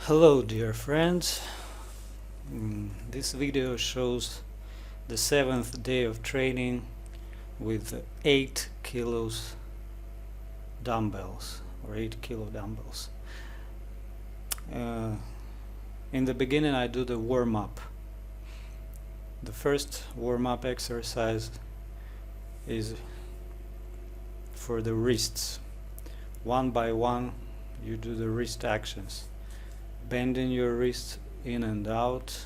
Hello dear friends. This video shows the 7th day of training with 8 kilos dumbbells or 8 kilo dumbbells. In the beginning I do the warm-up. The first warm-up exercise is for the wrists. One by one you do the wrist actions, bending your wrists in and out,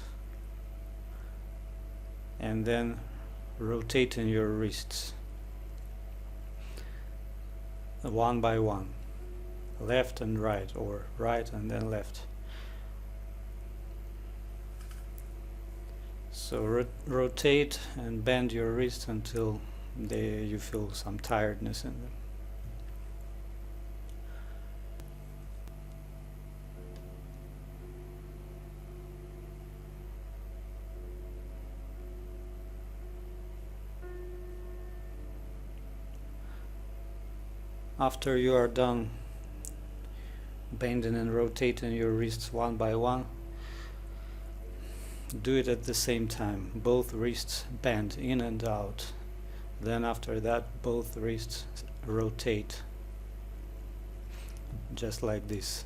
and then rotating your wrists one by one, left and right, or right and then left. So rotate and bend your wrists until you feel some tiredness in them. After you are done bending and rotating your wrists one by one, do it at the same time. Both wrists bend in and out. Then after that, both wrists rotate, just like this.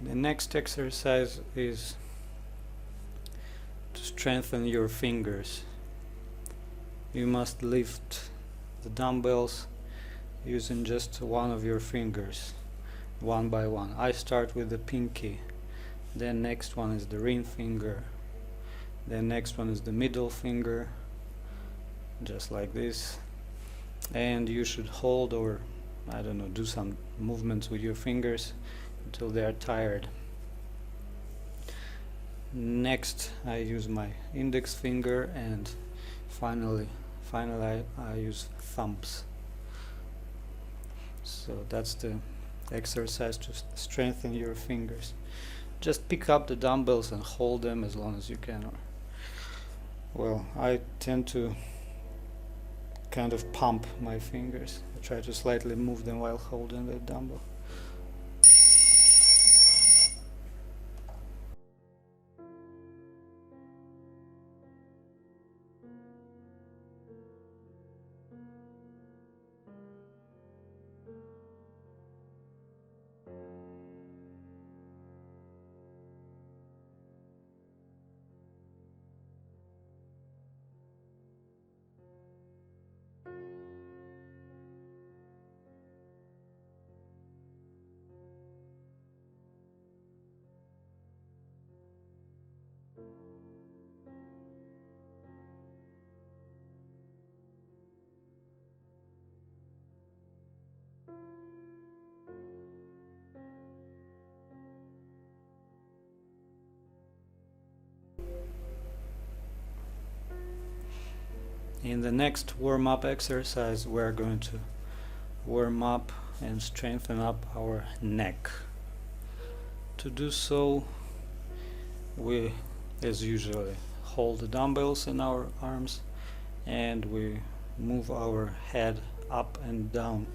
The next exercise is to strengthen your fingers. You must lift the dumbbells using just one of your fingers, one by one. I start with the pinky, then next one is the ring finger, then next one is the middle finger, just like this. And you should hold, or I don't know, do some movements with your fingers until they are tired. Next I use my index finger, and finally I use thumbs. So that's the exercise to strengthen your fingers. Just pick up the dumbbells and hold them as long as you can. Well, I tend to kind of pump my fingers. I try to slightly move them while holding the dumbbell. In the next warm-up exercise, we're going to warm up and strengthen up our neck. To do so, we, as usually, hold the dumbbells in our arms and we move our head up and down,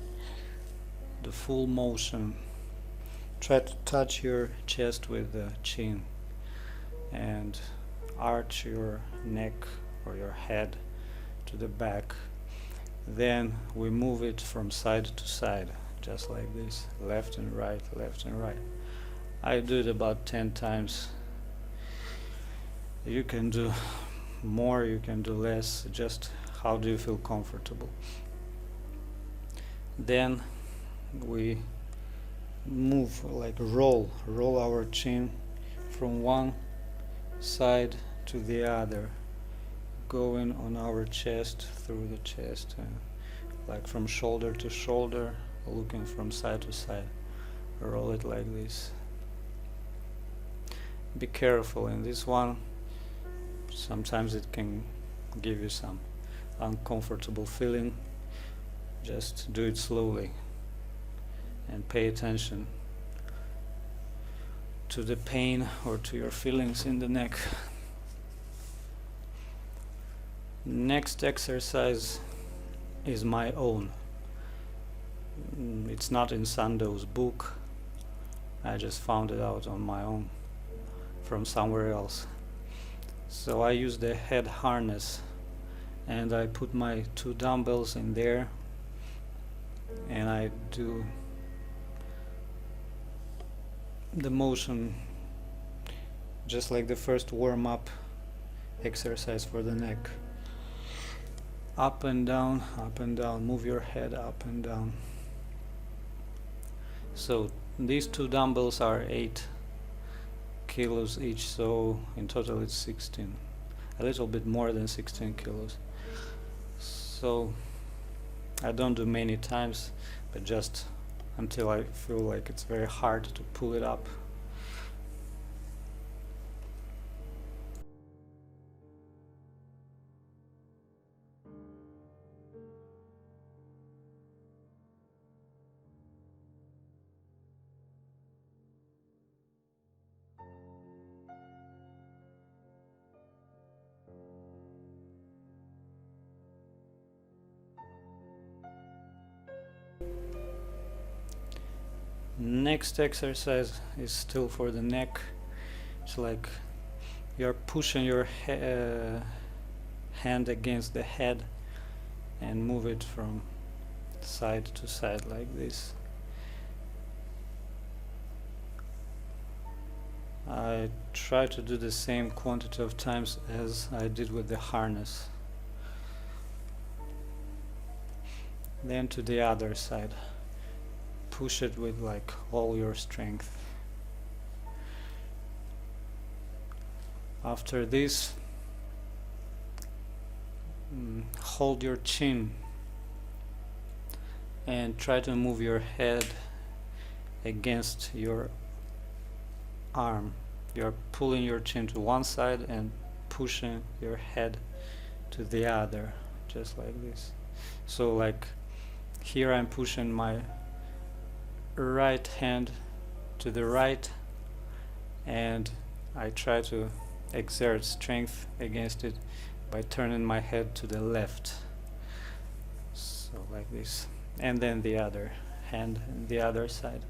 the full motion. Try to touch your chest with the chin and arch your neck or your head to the back. Then we move it from side to side, just like this, left and right, left and right. I do it about 10 times. You can do more, you can do less, just how do you feel comfortable. Then we move, like roll our chin from one side to the other, going on our chest, through the chest, like from shoulder to shoulder, looking from side to side. Roll it like this. Be careful in this one. Sometimes it can give you some uncomfortable feeling. Just do it slowly and pay attention to the pain or to your feelings in the neck. Next exercise is my own. It's not in Sandow's book. I just found it out on my own from somewhere else. So I use the head harness and I put my 2 dumbbells in there and I do the motion just like the first warm-up exercise for the neck. Up and down, move your head up and down. So these 2 dumbbells are 8 kilos each, so in total it's 16, a little bit more than 16 kilos. So I don't do many times, but just until I feel like it's very hard to pull it up. Next exercise is still for the neck. It's like you're pushing your hand against the head and move it from side to side like this. I try to do the same quantity of times as I did with the harness. Then to the other side. Push it with like all your strength. After this, hold your chin and try to move your head against your arm. You're pulling your chin to one side and pushing your head to the other, just like this. So like here I'm pushing my right hand to the right and I try to exert strength against it by turning my head to the left, so like this, and then the other hand and the other side.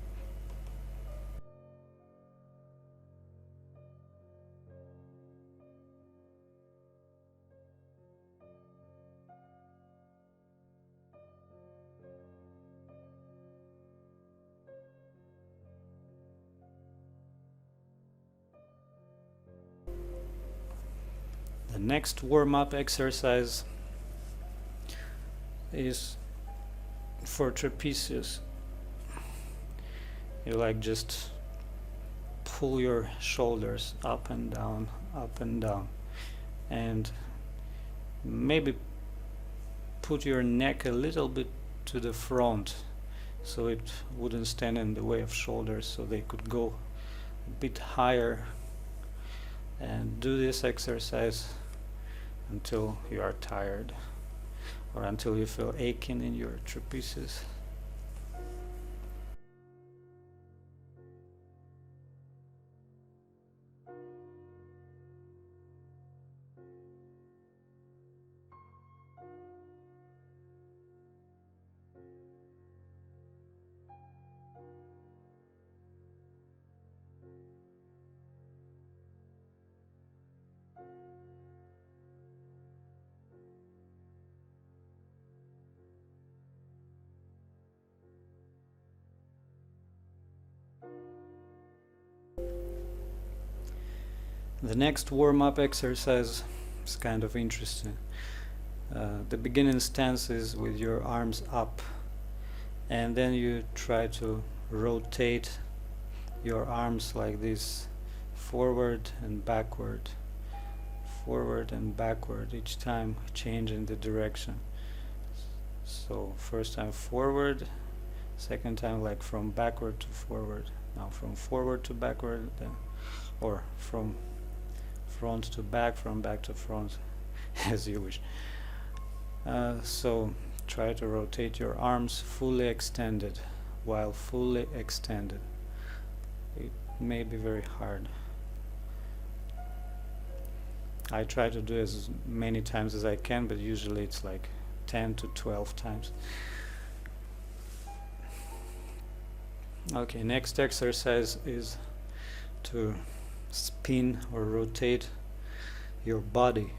The next warm-up exercise is for trapezius. You like just pull your shoulders up and down, and maybe put your neck a little bit to the front so it wouldn't stand in the way of shoulders, so they could go a bit higher. And do this exercise until you are tired or until you feel aching in your trapezius. The next warm-up exercise is kind of interesting. The beginning stance is with your arms up, and then you try to rotate your arms like this, forward and backward, each time changing the direction. So first time forward, second time like from backward to forward, now from forward to backward, then, or from front to back, from back to front, as you wish. So try to rotate your arms fully extended. While fully extended, it may be very hard. I try to do as many times as I can, but usually it's like 10 to 12 times. Okay, next exercise is to spin or rotate your body.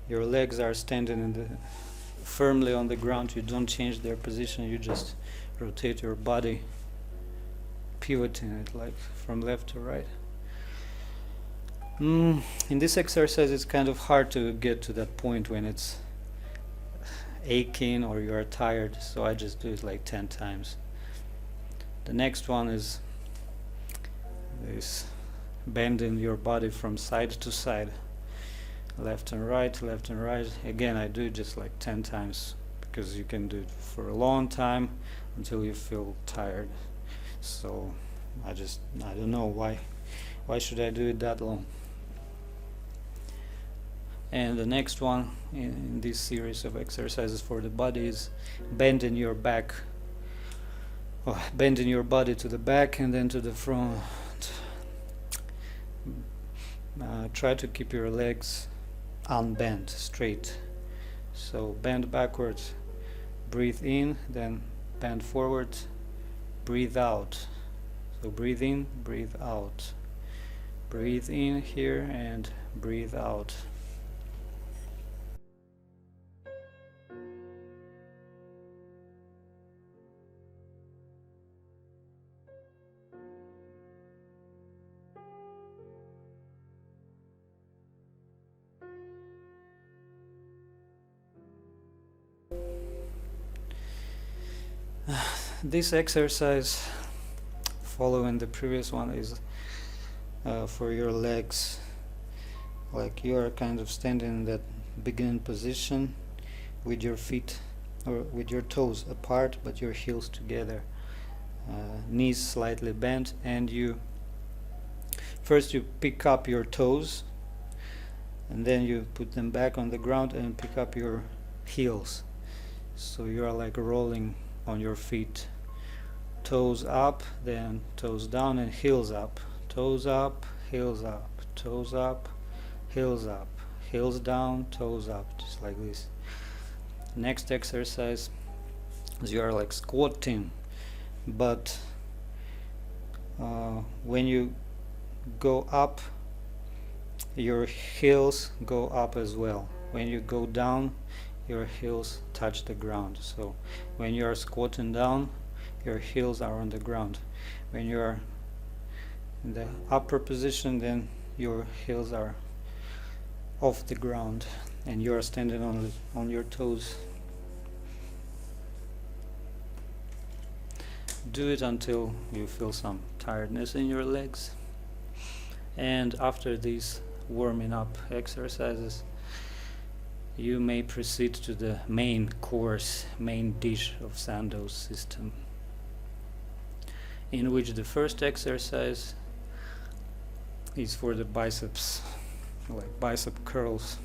Your legs are standing firmly on the ground. You don't change their position, you just rotate your body, pivoting it like from left to right. In this exercise it's kind of hard to get to that point when it's aching or you are tired, so I just do it like 10 times. The next one is bending your body from side to side, left and right, left and right. Again, I do it just like 10 times because you can do it for a long time until you feel tired. So I don't know why should I do it that long. And the next one in this series of exercises for the body is bending your back, bending your body to the back and then to the front. Try to keep your legs unbent, straight. So bend backwards, breathe in, then bend forward, breathe out. So breathe in, breathe out. Breathe in here and breathe out. This exercise, following the previous one, is for your legs. Like you are kind of standing in that beginning position with your feet or with your toes apart but your heels together, knees slightly bent, and first you pick up your toes and then you put them back on the ground and pick up your heels. So you are like rolling on your feet, toes up, then toes down and heels up, toes up, heels up, toes up, heels up, heels down, toes up, just like this. Next exercise is you are like squatting, but when you go up, your heels go up as well. When you go down, your heels touch the ground. So when you are squatting down, your heels are on the ground. When you are in the upper position, then your heels are off the ground and you are standing on your toes. Do it until you feel some tiredness in your legs. And after these warming up exercises, you may proceed to the main course, main dish of Sandow's system, in which the first exercise is for the biceps, like bicep curls.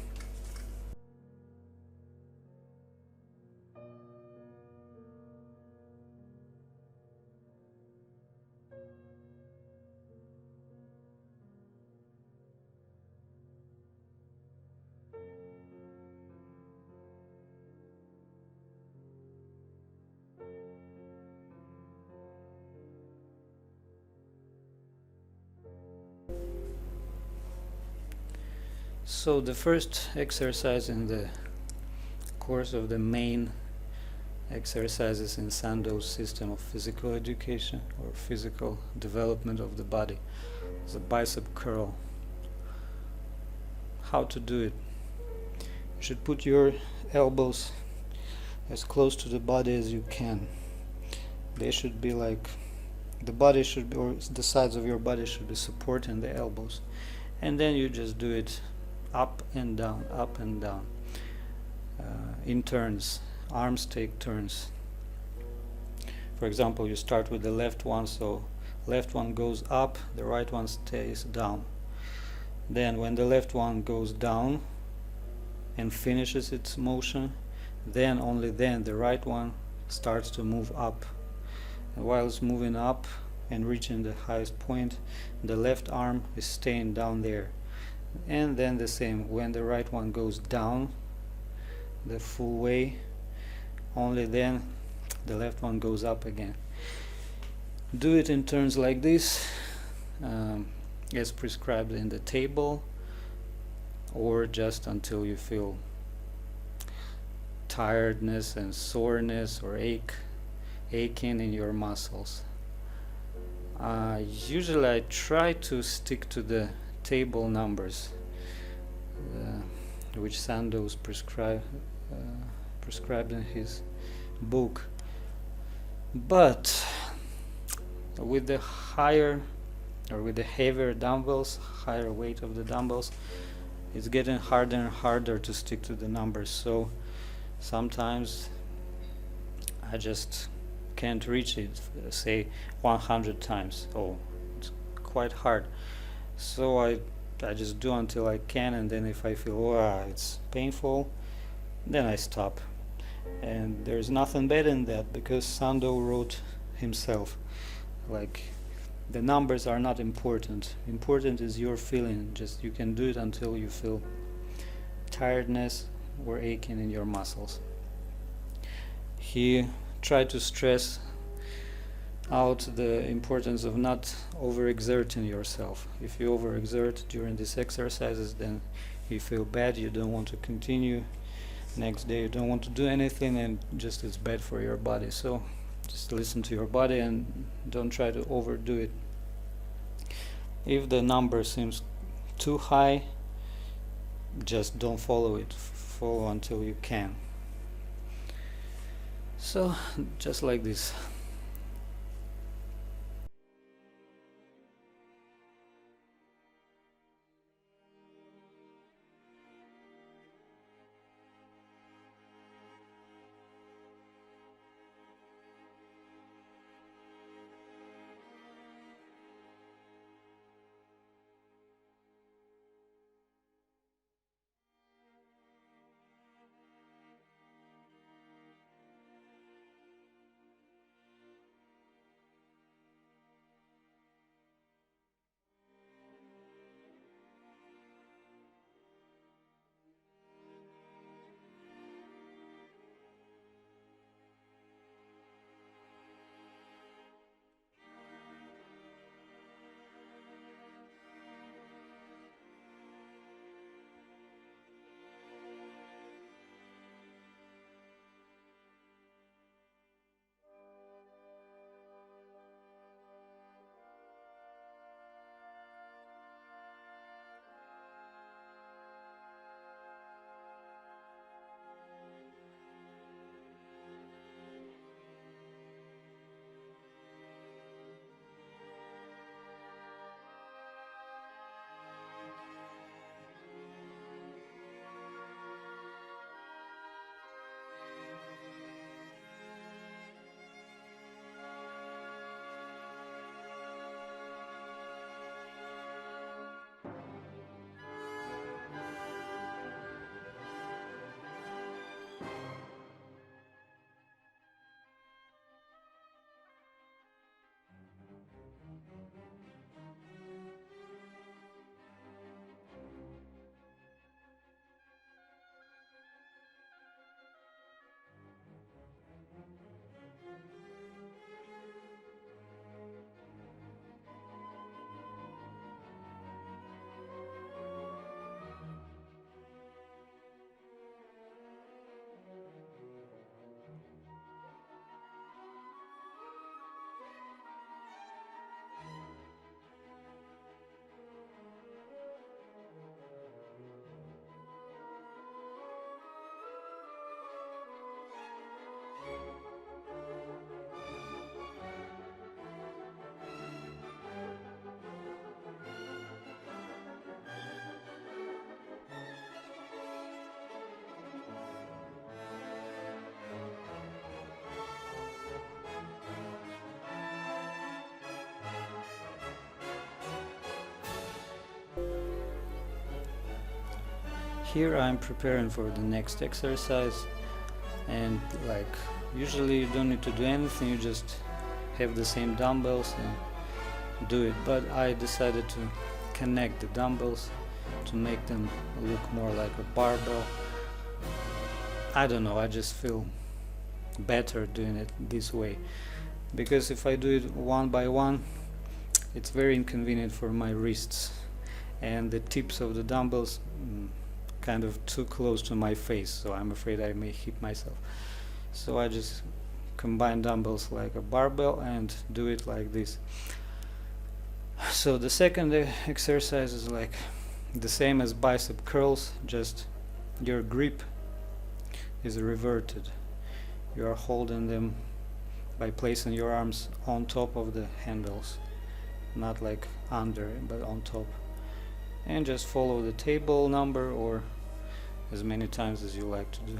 So the first exercise in the course of the main exercises in Sandow's system of physical education or physical development of the body is a bicep curl. How to do it? You should put your elbows as close to the body as you can. They should be like, the body should be, or the sides of your body should be supporting the elbows, and then you just do it up and down, up and down, in turns. Arms take turns. For example, you start with the left one, so left one goes up, the right one stays down. Then when the left one goes down and finishes its motion, then only then the right one starts to move up. And while it's moving up and reaching the highest point, the left arm is staying down there. and then the same, when the right one goes down the full way, only then the left one goes up again. Do it in turns like this, as prescribed in the table, or just until you feel tiredness and soreness or aching in your muscles. Usually I try to stick to the table numbers which Sandow prescribed in his book, but with the higher or with the heavier dumbbells, higher weight of the dumbbells, it's getting harder and harder to stick to the numbers. So sometimes I just can't reach it, say 100 times. Oh, it's quite hard. So I just do until I can, and then if I feel it's painful, then I stop. And there's nothing better than that, because Sandow wrote himself, like, the numbers are not important. Important is your feeling. Just you can do it until you feel tiredness or aching in your muscles. He tried to stress out the importance of not overexerting yourself. If you overexert during these exercises, then you feel bad, you don't want to continue. Next day you don't want to do anything, and just it's bad for your body. So just listen to your body and don't try to overdo it. If the number seems too high, just don't follow it. Follow until you can. So just like this. Here I'm preparing for the next exercise, and like usually you don't need to do anything, you just have the same dumbbells and do it. But I decided to connect the dumbbells to make them look more like a barbell. I don't know, I just feel better doing it this way, because if I do it one by one, it's very inconvenient for my wrists, and the tips of the dumbbells kind of too close to my face, so I'm afraid I may hit myself. So I just combine dumbbells like a barbell and do it like this. So the second exercise is like the same as bicep curls, just your grip is reverted. You are holding them by placing your arms on top of the handles, not like under, but on top, and just follow the table number or as many times as you like to do.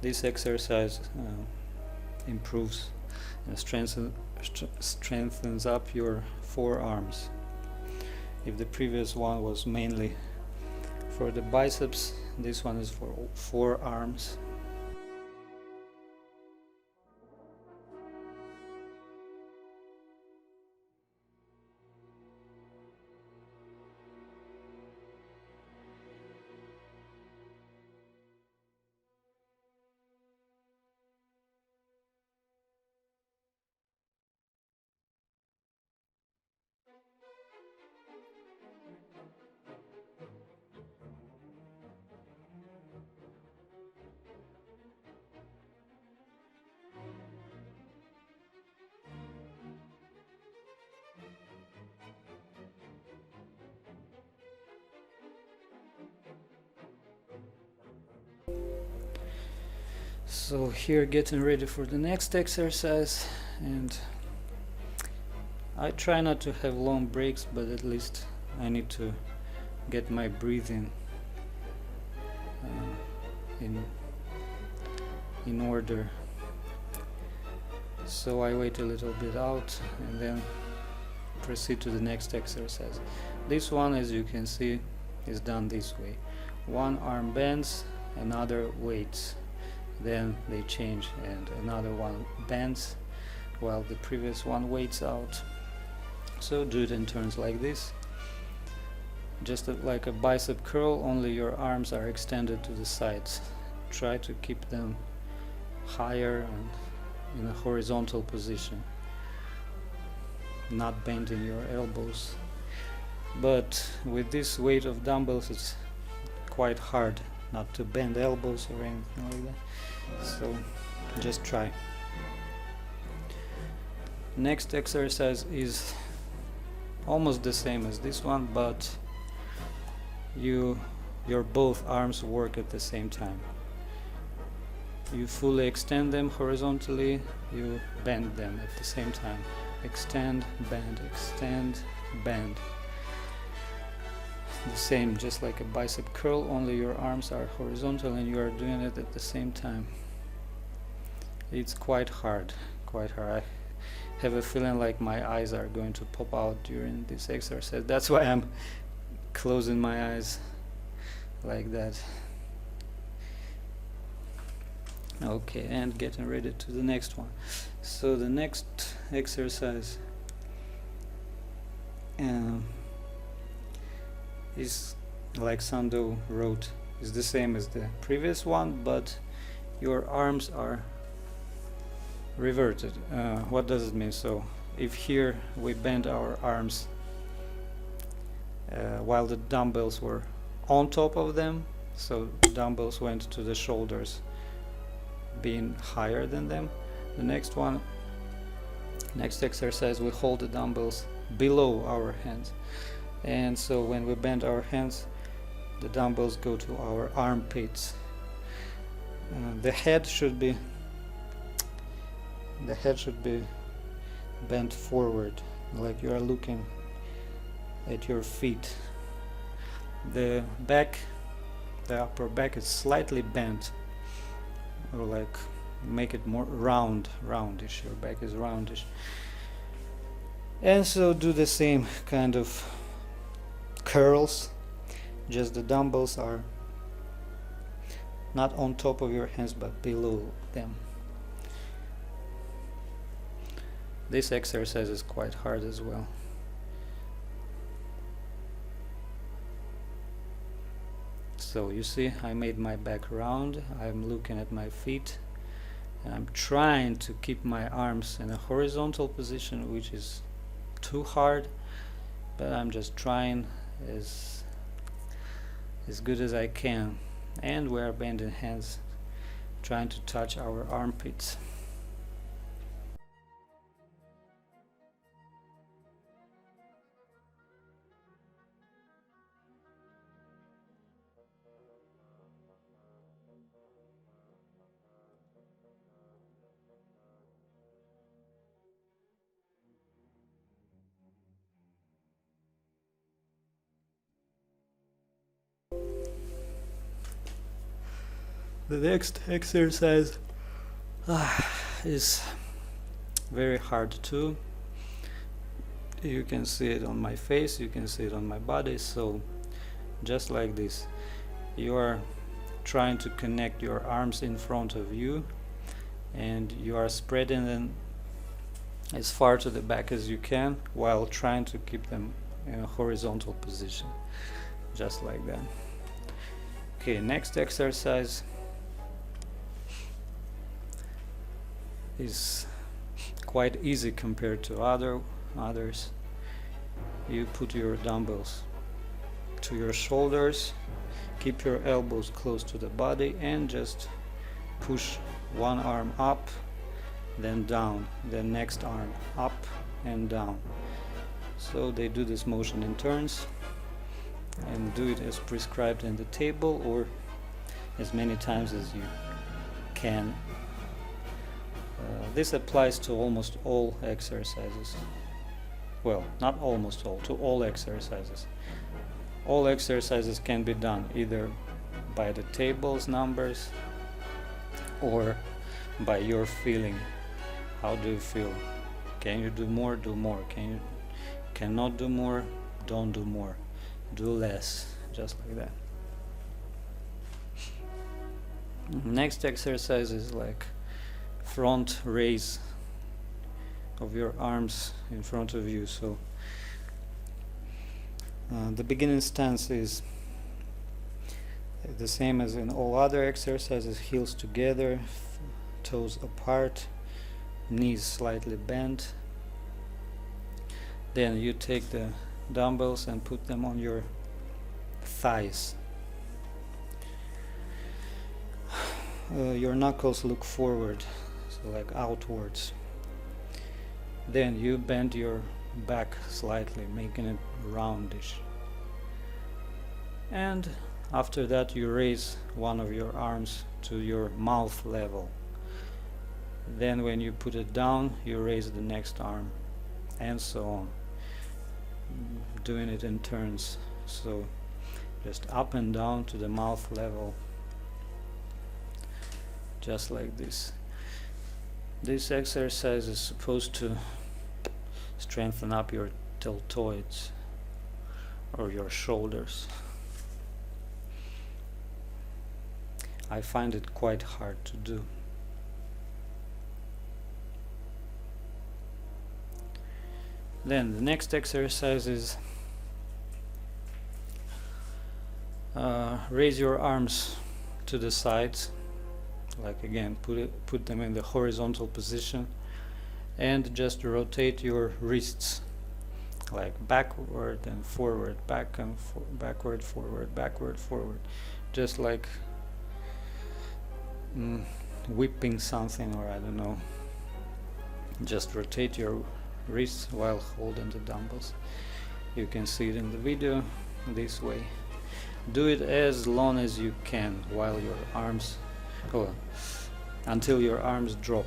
This exercise improves and strengthens up your forearms. If the previous one was mainly for the biceps, this one is for forearms. So here, getting ready for the next exercise, and I try not to have long breaks, but at least I need to get my breathing in order. So I wait a little bit out and then proceed to the next exercise. This one, as you can see, is done this way. One arm bends, another waits, then they change, and another one bends while the previous one waits out. So do it in turns like this, just like a bicep curl, only your arms are extended to the sides. Try to keep them higher and in a horizontal position, not bending your elbows. But with this weight of dumbbells, it's quite hard not to bend elbows or anything like that, so just try. Next exercise is almost the same as this one, but your both arms work at the same time. You fully extend them horizontally, you bend them at the same time. Extend, bend, extend, bend. The same, just like a bicep curl, only your arms are horizontal and you are doing it at the same time. It's quite hard. I have a feeling like my eyes are going to pop out during this exercise. That's why I'm closing my eyes like that. Okay, and getting ready to the next one. So the next exercise is, like Sandow wrote, is the same as the previous one, but your arms are reverted. What does it mean? So if here we bend our arms while the dumbbells were on top of them, so dumbbells went to the shoulders, being higher than them. The next exercise, we hold the dumbbells below our hands, and so when we bend our hands, the dumbbells go to our armpits. The head should be bent forward, like you are looking at your feet. The upper back is slightly bent, or like make it more roundish. Your back is roundish, and so do the same kind of curls, just the dumbbells are not on top of your hands but below them. This exercise is quite hard as well. So you see, I made my back round, I'm looking at my feet, and I'm trying to keep my arms in a horizontal position, which is too hard, but I'm just trying as good as I can. And we are bending hands, trying to touch our armpits. The next exercise is very hard too. You can see it on my face, you can see it on my body. So just like this, you are trying to connect your arms in front of you, and you are spreading them as far to the back as you can while trying to keep them in a horizontal position, just like that. Okay, next exercise is quite easy compared to others. You put your dumbbells to your shoulders, keep your elbows close to the body, and just push one arm up, then down, then next arm up and down. So they do this motion in turns, and do it as prescribed in the table or as many times as you can. This applies to almost all exercises. Well, not almost all, to all exercises. All exercises can be done either by the table's numbers or by your feeling. How do you feel? Can you do more? Do more. Cannot do more? Don't do more. Do less. Just like that. Next exercise is like front raise of your arms in front of you. So the beginning stance is the same as in all other exercises: heels together, toes apart, knees slightly bent. Then you take the dumbbells and put them on your thighs. Your knuckles look forward, so like outwards. Then you bend your back slightly, making it roundish. And after that you raise one of your arms to your mouth level. Then when you put it down, you raise the next arm, and so on, doing it in turns. So just up and down to the mouth level, just like this. This exercise is supposed to strengthen up your deltoids or your shoulders. I find it quite hard to do. Then the next exercise is raise your arms to the sides, like again put them in the horizontal position, and just rotate your wrists like backward and forward, backward, forward, just like whipping something, or I don't know. Just rotate your wrists while holding the dumbbells. You can see it in the video this way. Do it as long as you can while your arms until your arms drop.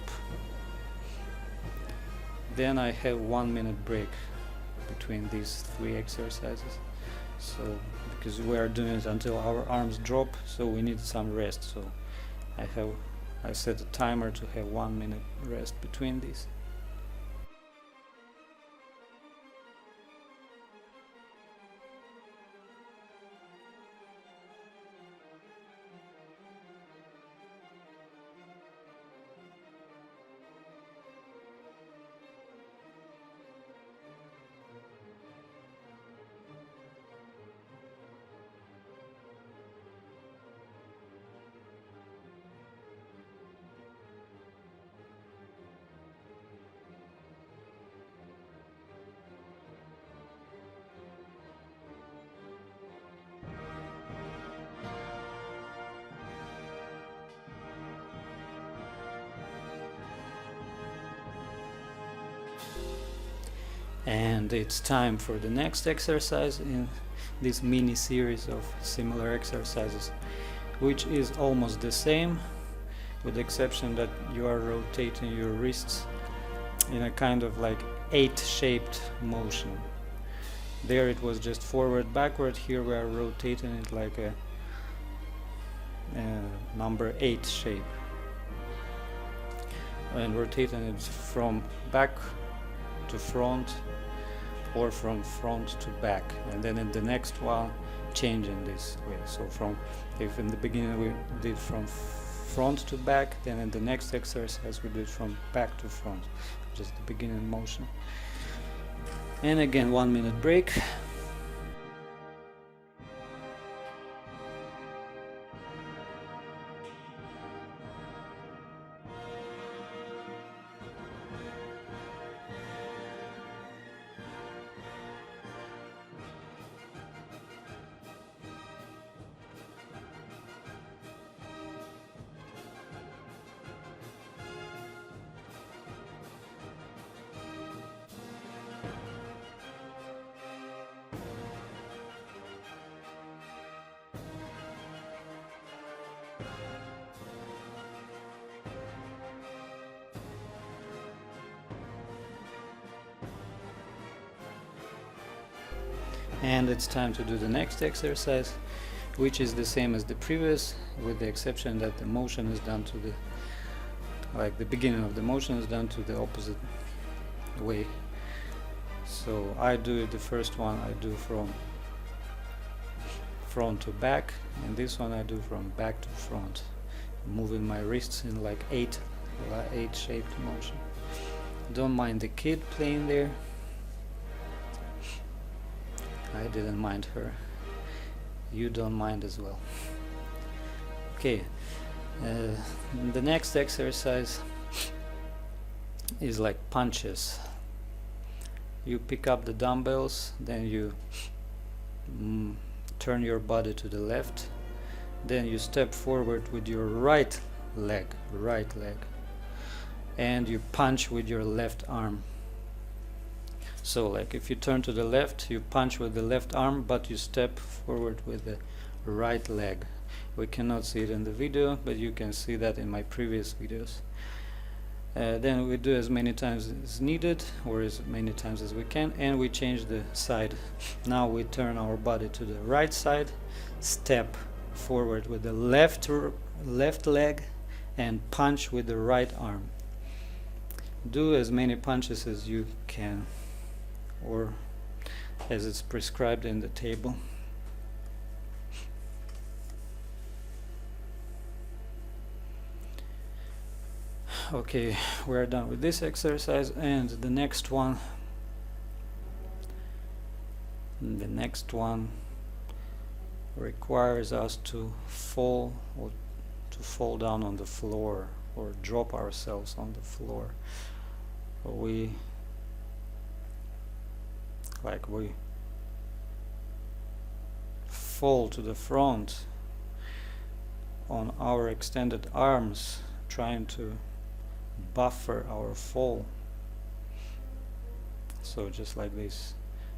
Then I have 1 minute break between these 3 exercises, so because we are doing it until our arms drop, so we need some rest. So I set a timer to have 1 minute rest between these. And it's time for the next exercise in this mini series of similar exercises, which is almost the same, with the exception that you are rotating your wrists in a kind of like 8-shaped motion. There it was just forward backward. Here we are rotating it like a number 8 shape, and rotating it from back to front or from front to back, and then in the next one changing this way. So from, if in the beginning we did from front to back, then in the next exercise we did from back to front, just the beginning motion. And again, 1 minute break. And it's time to do the next exercise, which is the same as the previous, with the exception that the motion is done to the, like the beginning of the motion is done to the opposite way. So I do it, the first one I do from front to back, and this one I do from back to front, moving my wrists in like 8-shaped motion. Don't mind the kid playing there. I didn't mind her. You don't mind as well. Okay, the next exercise is like punches. You pick up the dumbbells, then you turn your body to the left, then you step forward with your right leg, and you punch with your left arm. So like if you turn to the left, you punch with the left arm, but you step forward with the right leg. We cannot see it in the video, but you can see that in my previous videos. Then we do as many times as needed, or as many times as we can, and we change the side. Now we turn our body to the right side, step forward with the left leg, and punch with the right arm. Do as many punches as you can, or as it's prescribed in the table. Okay, we're done with this exercise, and the next one requires us to fall down on the floor, or drop ourselves on the floor. We fall to the front on our extended arms, trying to buffer our fall. So just like this,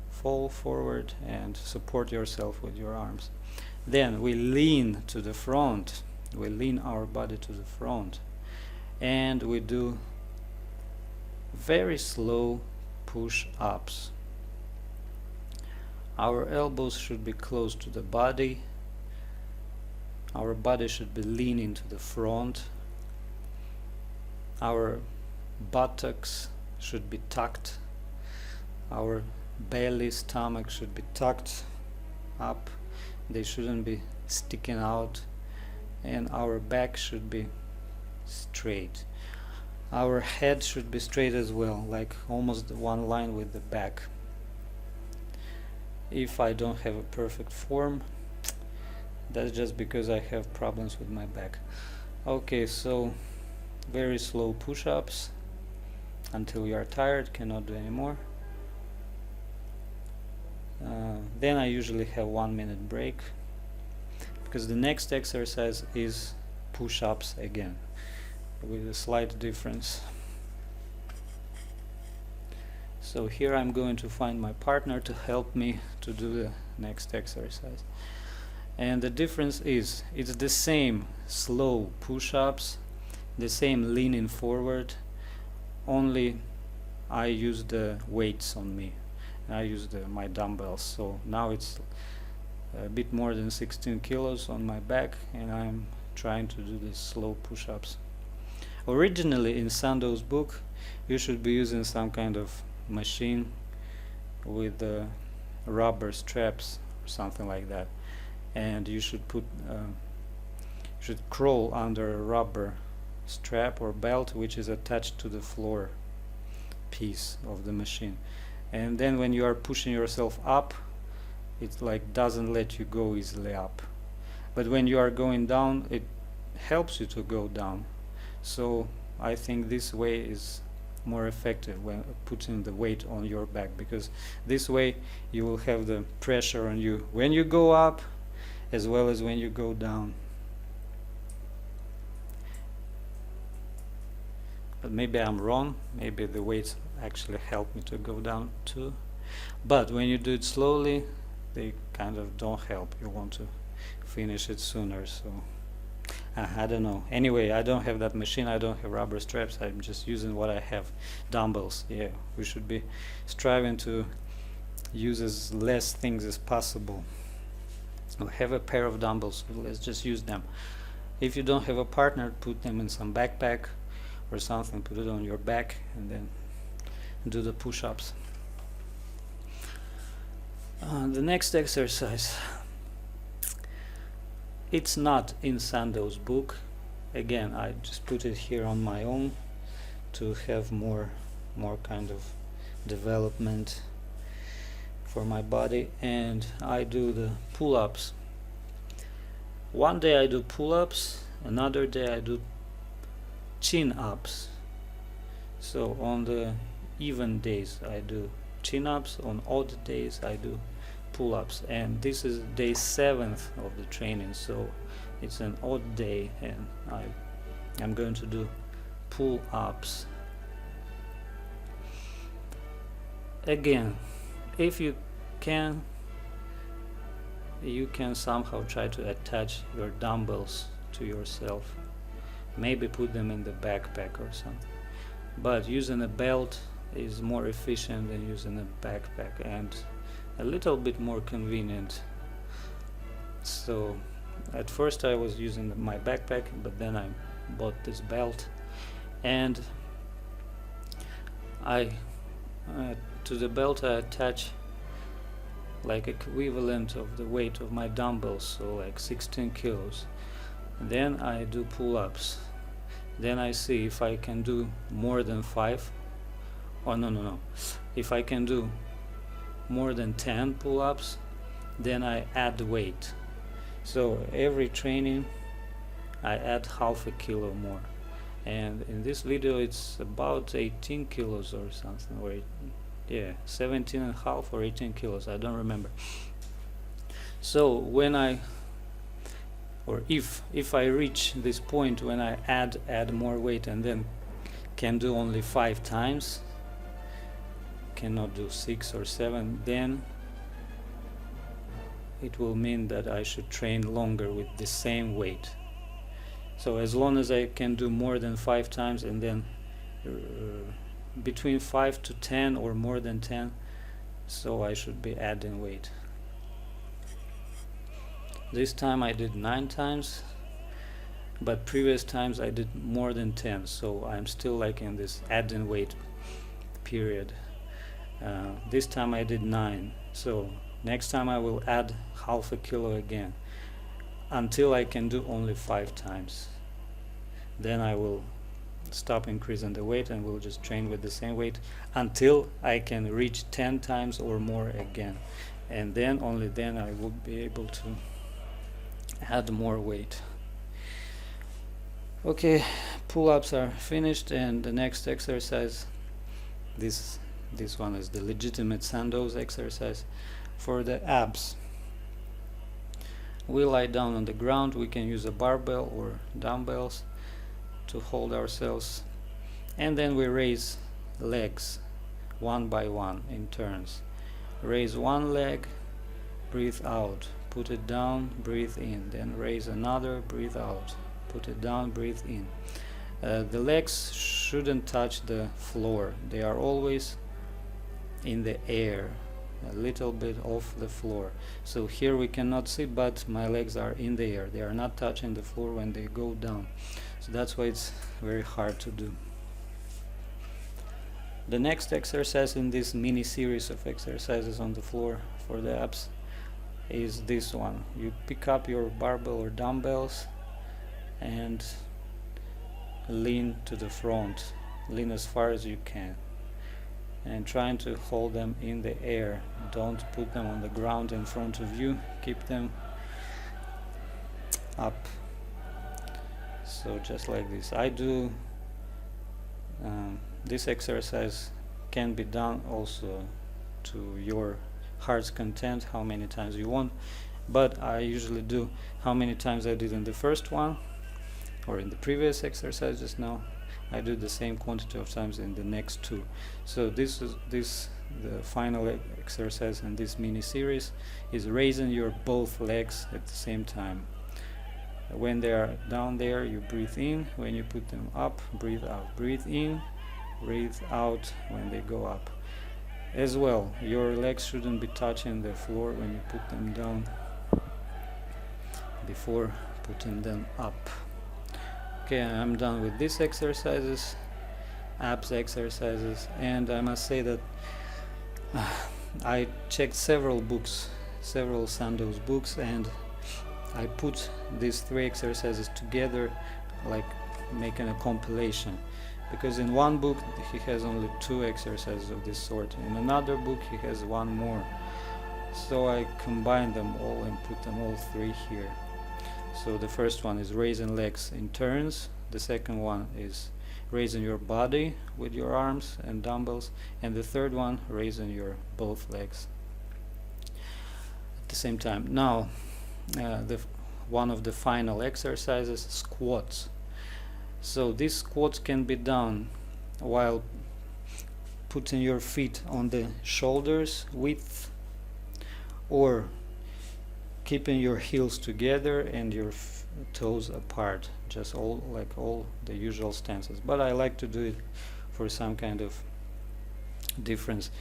fall forward and support yourself with your arms. Then we lean to the front, we lean our body to the front, and we do very slow push-ups. Our elbows should be close to the body. Our body should be leaning to the front. Our buttocks should be tucked. Our belly, stomach should be tucked up. They shouldn't be sticking out. And our back should be straight. Our head should be straight as well, like almost one line with the back. If I don't have a perfect form, that's just because I have problems with my back. Okay, so very slow push-ups until you are tired, cannot do anymore. Then I usually have 1 minute break, because the next exercise is push-ups again, with a slight difference. So here I'm going to find my partner to help me to do the next exercise. And the difference is, it's the same slow push-ups, the same leaning forward, only I use the weights on me. I use my dumbbells. So now it's a bit more than 16 kilos on my back, and I'm trying to do these slow push-ups. Originally in Sandow's book, you should be using some kind of machine with rubber straps or something like that, and you should crawl under a rubber strap or belt which is attached to the floor piece of the machine, and then when you are pushing yourself up, it like doesn't let you go easily up, but when you are going down, it helps you to go down. So I think this way is more effective when putting the weight on your back, because this way you will have the pressure on you when you go up as well as when you go down. But maybe I'm wrong, maybe the weights actually help me to go down too, but when you do it slowly they kind of don't help. You want to finish it sooner, so I don't know. Anyway, I don't have that machine, I don't have rubber straps, I'm just using what I have. Dumbbells, yeah, we should be striving to use as less things as possible. I have a pair of dumbbells, so let's just use them. If you don't have a partner, put them in some backpack or something, put it on your back and then do the push-ups. The next exercise, it's not in Sandow's book. Again, I just put it here on my own to have more kind of development for my body, and I do the pull-ups. One day I do pull-ups, another day I do chin-ups. So on the even days I do chin-ups, on odd days I do pull-ups, and this is day 7th of the training, so it's an odd day, and I'm going to do pull-ups. Again, if you can somehow try to attach your dumbbells to yourself, maybe put them in the backpack or something, but using a belt is more efficient than using a backpack and a little bit more convenient. So at first I was using my backpack, but then I bought this belt, and to the belt I attach like equivalent of the weight of my dumbbells, so like 16 kilos. Then I do pull-ups. Then I see if I can do more than 5. Oh no. If I can do more than 10 pull-ups, then I add weight. So every training I add half a kilo more, and in this video it's about 18 kilos or something, or 17 and a half or 18 kilos, I don't remember. So when if I reach this point when I add more weight and then can do only 5 times, cannot do 6 or 7, then it will mean that I should train longer with the same weight. So as long as I can do more than 5 times, and then between 5 to 10 or more than 10, so I should be adding weight. This time I did 9 times, but previous times I did more than 10, so I'm still like in this adding weight period. This time I did 9, so next time I will add half a kilo again until I can do only 5 times. Then I will stop increasing the weight and will just train with the same weight until I can reach 10 times or more again, and then only then I will be able to add more weight. Okay, pull-ups are finished, and the next exercise, this one is the legitimate Sandow's exercise for the abs. We lie down on the ground. We can use a barbell or dumbbells to hold ourselves, and then we raise legs one by one in turns. Raise one leg, breathe out, put it down, breathe in, then raise another, breathe out, put it down, breathe in. The legs shouldn't touch the floor, they are always in the air, a little bit off the floor. So here we cannot see, but my legs are in the air, they are not touching the floor when they go down. So that's why it's very hard to do. The next exercise in this mini series of exercises on the floor for the abs is this one. You pick up your barbell or dumbbells and lean to the front, lean as far as you can, and trying to hold them in the air. Don't put them on the ground in front of you, keep them up. So just like this. I do this exercise can be done also to your heart's content, how many times you want, but I usually do how many times I did in the first one or in the previous exercise just now. I do the same quantity of times in the next two. So this is the final exercise in this mini series is raising your both legs at the same time. When they are down there, you breathe in. When you put them up, breathe out. Breathe in, breathe out when they go up. As well, your legs shouldn't be touching the floor when you put them down before putting them up. Okay, I'm done with these exercises, abs exercises, and I must say that I checked several books, several Sandow's books, and I put these three exercises together, like making a compilation, because in one book he has only 2 exercises of this sort, in another book he has one more, so I combined them all and put them all 3 here. So the first one is raising legs in turns, the second one is raising your body with your arms and dumbbells, and the third one raising your both legs at the same time. Now one of the final exercises, squats. So these squats can be done while putting your feet on the shoulders width, or keeping your heels together and your toes apart, just all the usual stances. But I like to do it for some kind of difference.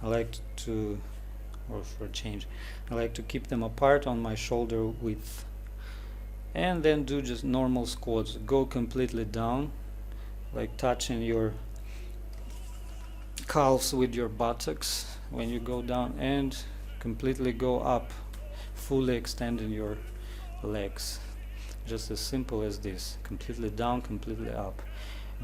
I like to, or for a change, I like to keep them apart on my shoulder width, and then do just normal squats. Go completely down, like touching your calves with your buttocks when you go down, and completely go up, fully extending your legs. Just as simple as this, completely down, completely up.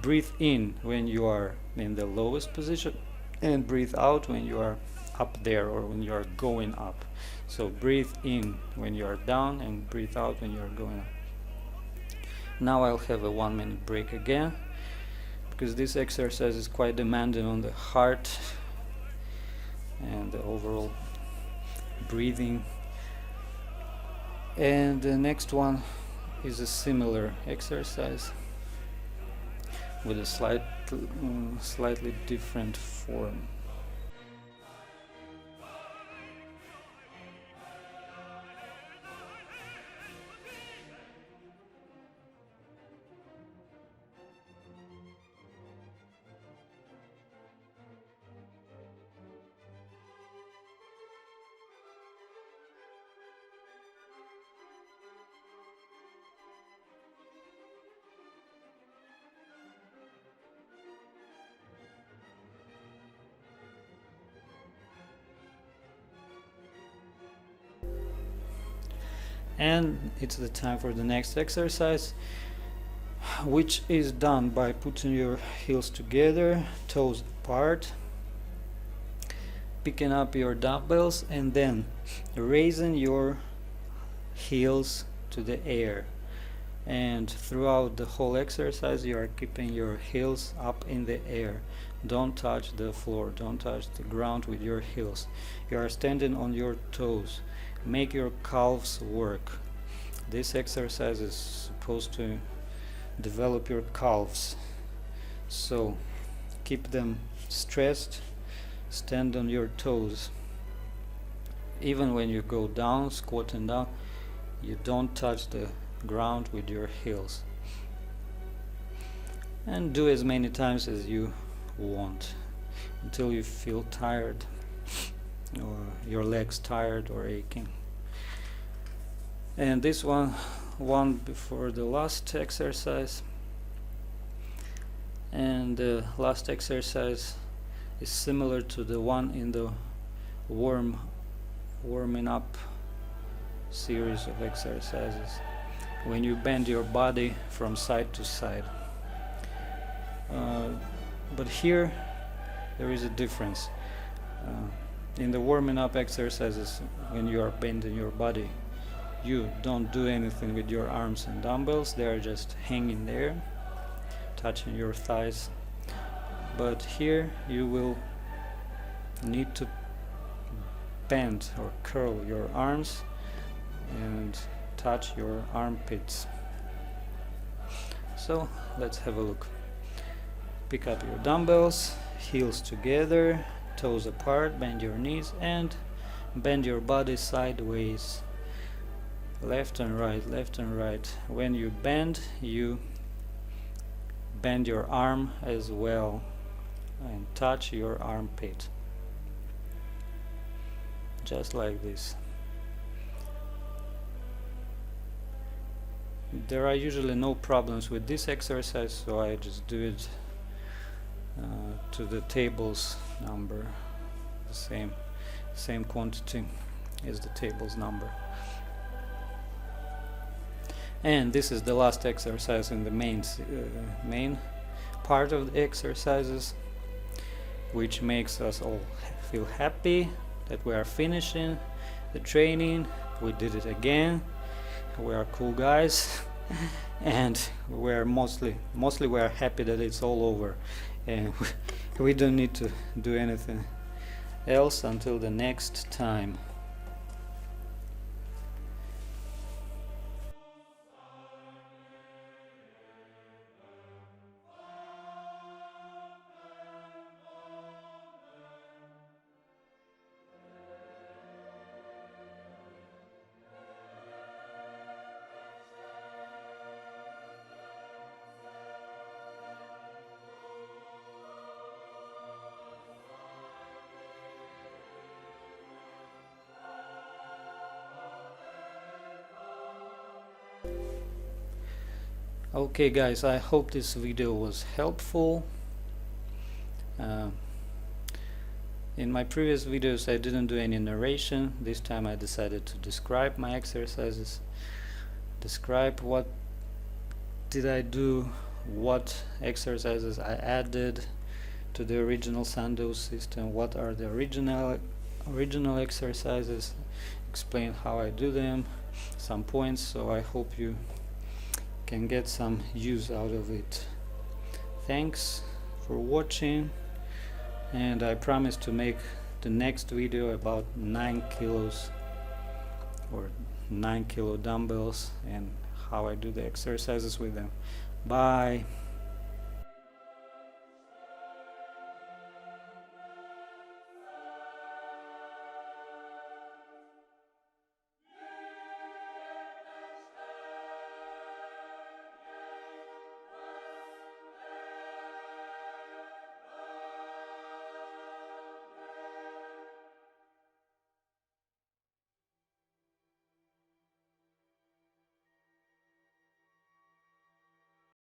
Breathe in when you are in the lowest position, and breathe out when you are up there or when you are going up. So breathe in when you are down and breathe out when you are going up. Now I'll have a 1-minute break again, because this exercise is quite demanding on the heart and the overall breathing. And the next one is a similar exercise with a slightly different form. And it's the time for the next exercise, which is done by putting your heels together, toes apart, picking up your dumbbells, and then raising your heels to the air. And throughout the whole exercise you are keeping your heels up in the air. Don't touch the floor, don't touch the ground with your heels. You are standing on your toes. Make your calves work. This exercise is supposed to develop your calves, so keep them stressed, stand on your toes. Even when you go down, squatting down, you don't touch the ground with your heels. And do as many times as you want until you feel tired or your legs tired or aching. And this one before the last exercise. And the last exercise is similar to the one in the warming up series of exercises, when you bend your body from side to side. But here there is a difference. In the warming up exercises, when you are bending your body, you don't do anything with your arms and dumbbells. They are just hanging there, touching your thighs. But here you will need to bend or curl your arms and touch your armpits. So let's have a look. Pick up your dumbbells, heels together, toes apart, bend your knees and bend your body sideways, left and right, left and right. When you bend your arm as well and touch your armpit, just like this. There are usually no problems with this exercise, so I just do it to the table's number, the same quantity as the table's number. And this is the last exercise in the main part of the exercises, which makes us all feel happy that we are finishing the training. We did it again. We are cool guys. And we're mostly we are happy that it's all over, and we don't need to do anything else until the next time. Okay guys, I hope this video was helpful. In my previous videos I didn't do any narration. This time I decided to describe my exercises, describe what did I do, what exercises I added to the original Sandow system, what are the original exercises, explain how I do them, some points. So I hope you can get some use out of it. Thanks for watching, and I promise to make the next video about 9 kilos or 9 kilo dumbbells and how I do the exercises with them. Bye.